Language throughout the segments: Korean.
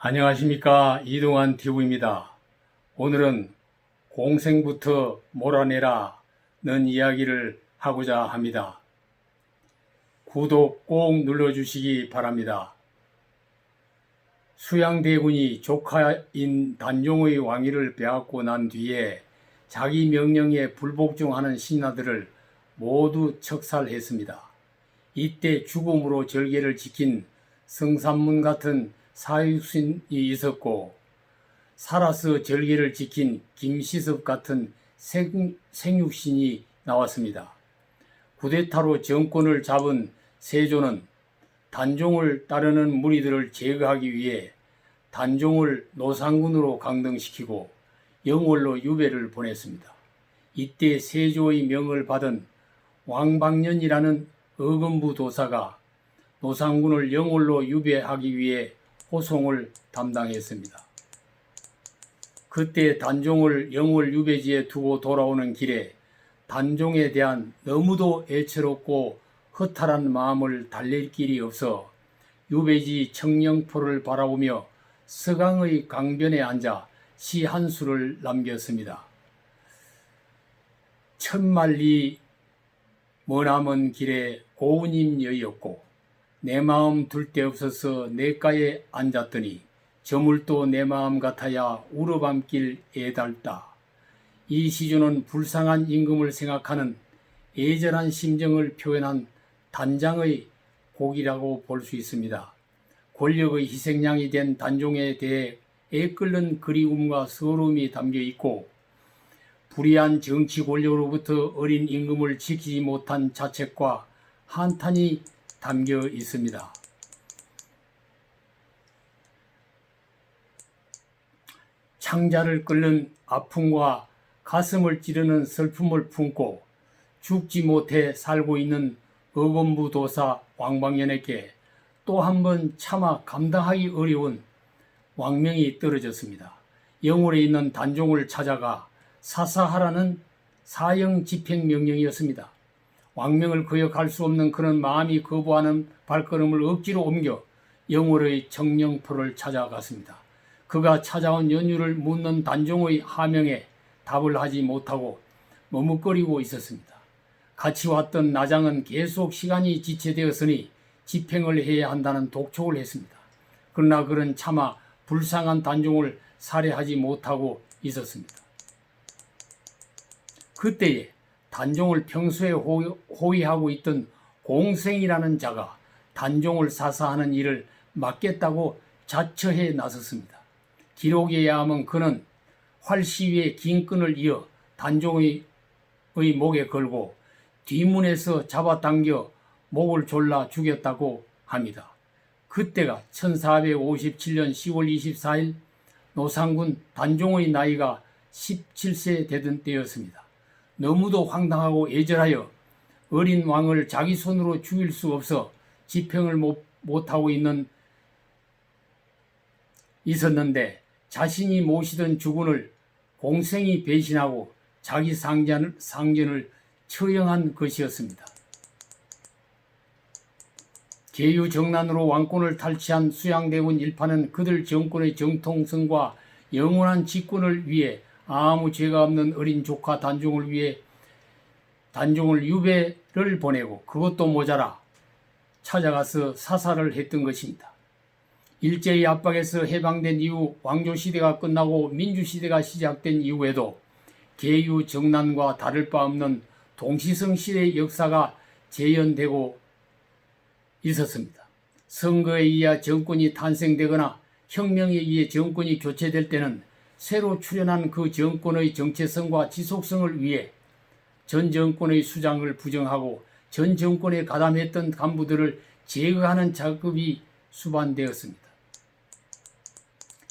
안녕하십니까, 이동환 TV입니다. 오늘은 공생부터 몰아내라 는 이야기를 하고자 합니다. 구독 꼭 눌러주시기 바랍니다. 수양대군이 조카인 단종의 왕위를 빼앗고 난 뒤에 자기 명령에 불복종하는 신하들을 모두 척살했습니다. 이때 죽음으로 절개를 지킨 성산문 같은 사육신이 있었고, 살아서 절개를 지킨 김시섭 같은 생육신이 나왔습니다. 쿠데타로 정권을 잡은 세조는 단종을 따르는 무리들을 제거하기 위해 단종을 노상군으로 강등시키고 영월로 유배를 보냈습니다. 이때 세조의 명을 받은 왕방년이라는 어금부 도사가 노상군을 영월로 유배하기 위해 호송을 담당했습니다. 그때 단종을 영월 유배지에 두고 돌아오는 길에 단종에 대한 너무도 애처롭고 허탈한 마음을 달랠 길이 없어 유배지 청령포를 바라보며 서강의 강변에 앉아 시 한 수를 남겼습니다. 천만리 머나먼 길에 고운임 여였고 내 마음 둘 데 없어서 내가에 앉았더니 저물도 내 마음 같아야 우러밤길 애달다. 이 시조는 불쌍한 임금을 생각하는 애절한 심정을 표현한 단장의 곡이라고 볼 수 있습니다. 권력의 희생양이 된 단종에 대해 애끓는 그리움과 서러움이 담겨 있고, 불의한 정치 권력으로부터 어린 임금을 지키지 못한 자책과 한탄이 담겨 있습니다. 창자를 끓는 아픔과 가슴을 찌르는 슬픔을 품고 죽지 못해 살고 있는 어금부 도사 왕방년에게 또 한 번 차마 감당하기 어려운 왕명이 떨어졌습니다. 영월에 있는 단종을 찾아가 사사하라는 사형 집행 명령이었습니다. 왕명을 거역할 수 없는 그런 마음이 거부하는 발걸음을 억지로 옮겨 영월의 청령포를 찾아갔습니다. 그가 찾아온 연유를 묻는 단종의 하명에 답을 하지 못하고 머뭇거리고 있었습니다. 같이 왔던 나장은 계속 시간이 지체되었으니 집행을 해야 한다는 독촉을 했습니다. 그러나 그는 차마 불쌍한 단종을 살해하지 못하고 있었습니다. 그때에 단종을 평소에 호위하고 있던 공생이라는 자가 단종을 사사하는 일을 맡겠다고 자처해 나섰습니다. 기록에 의하면 그는 활시 위에 긴 끈을 이어 단종의 목에 걸고 뒷문에서 잡아당겨 목을 졸라 죽였다고 합니다. 그때가 1457년 10월 24일 노상군 단종의 나이가 17세 되던 때였습니다. 너무도 황당하고 애절하여 어린 왕을 자기 손으로 죽일 수 없어 집행을 못하고 있었는데 자신이 모시던 주군을 공생이 배신하고 자기 상전을 처형한 것이었습니다. 계유정난으로 왕권을 탈취한 수양대군 일파는 그들 정권의 정통성과 영원한 집권을 위해 아무 죄가 없는 어린 조카 단종을 위해 단종을 유배를 보내고 그것도 모자라 찾아가서 사살을 했던 것입니다. 일제의 압박에서 해방된 이후 왕조시대가 끝나고 민주시대가 시작된 이후에도 계유정난과 다를 바 없는 동시성 시대의 역사가 재현되고 있었습니다. 선거에 의해 정권이 탄생되거나 혁명에 의해 정권이 교체될 때는 새로 출현한 그 정권의 정체성과 지속성을 위해 전 정권의 수장을 부정하고 전 정권에 가담했던 간부들을 제거하는 작업이 수반되었습니다.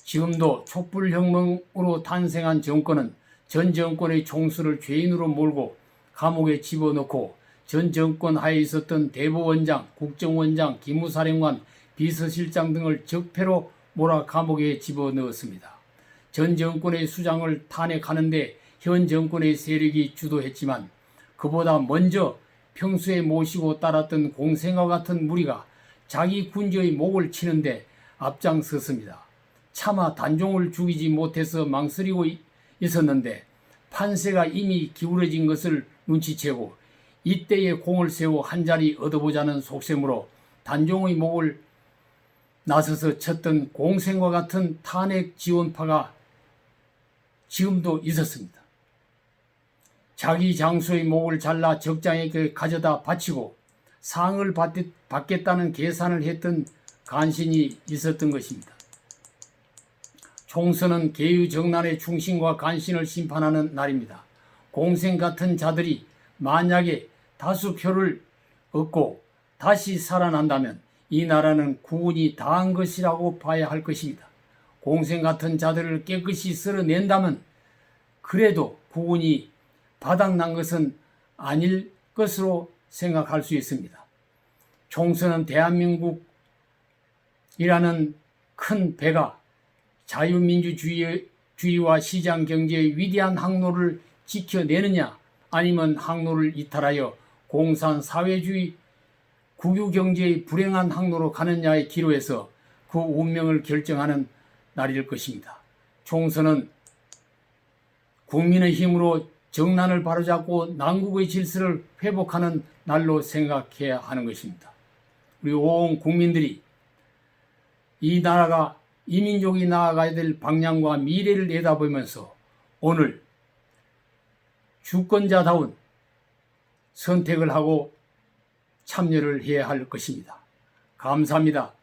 지금도 촛불혁명으로 탄생한 정권은 전 정권의 총수를 죄인으로 몰고 감옥에 집어넣고 전 정권 하에 있었던 대법원장, 국정원장, 기무사령관, 비서실장 등을 적폐로 몰아 감옥에 집어넣었습니다. 전 정권의 수장을 탄핵하는데 현 정권의 세력이 주도했지만 그보다 먼저 평소에 모시고 따랐던 공생과 같은 무리가 자기 군주의 목을 치는데 앞장섰습니다. 차마 단종을 죽이지 못해서 망설이고 있었는데 판세가 이미 기울어진 것을 눈치채고 이때에 공을 세워 한 자리 얻어보자는 속셈으로 단종의 목을 나서서 쳤던 공생과 같은 탄핵 지원파가 지금도 있었습니다. 자기 장수의 목을 잘라 적장에게 가져다 바치고 상을 받겠다는 계산을 했던 간신이 있었던 것입니다. 총선은 계유정난의 충신과 간신을 심판하는 날입니다. 공생 같은 자들이 만약에 다수 표를 얻고 다시 살아난다면 이 나라는 구원이 다한 것이라고 봐야 할 것입니다. 공생 같은 자들을 깨끗이 쓸어낸다면 그래도 구원이 바닥난 것은 아닐 것으로 생각할 수 있습니다. 총선은 대한민국이라는 큰 배가 자유민주주의와 시장경제의 위대한 항로를 지켜내느냐 아니면 항로를 이탈하여 공산사회주의 국유경제의 불행한 항로로 가느냐의 기로에서 그 운명을 결정하는 날일 것입니다. 총선은 국민의 힘으로 정난을 바로잡고 난국의 질서를 회복하는 날로 생각해야 하는 것입니다. 우리 온 국민들이 이 나라가 이 민족이 나아가야 될 방향과 미래를 내다보면서 오늘 주권자다운 선택을 하고 참여를 해야 할 것입니다. 감사합니다.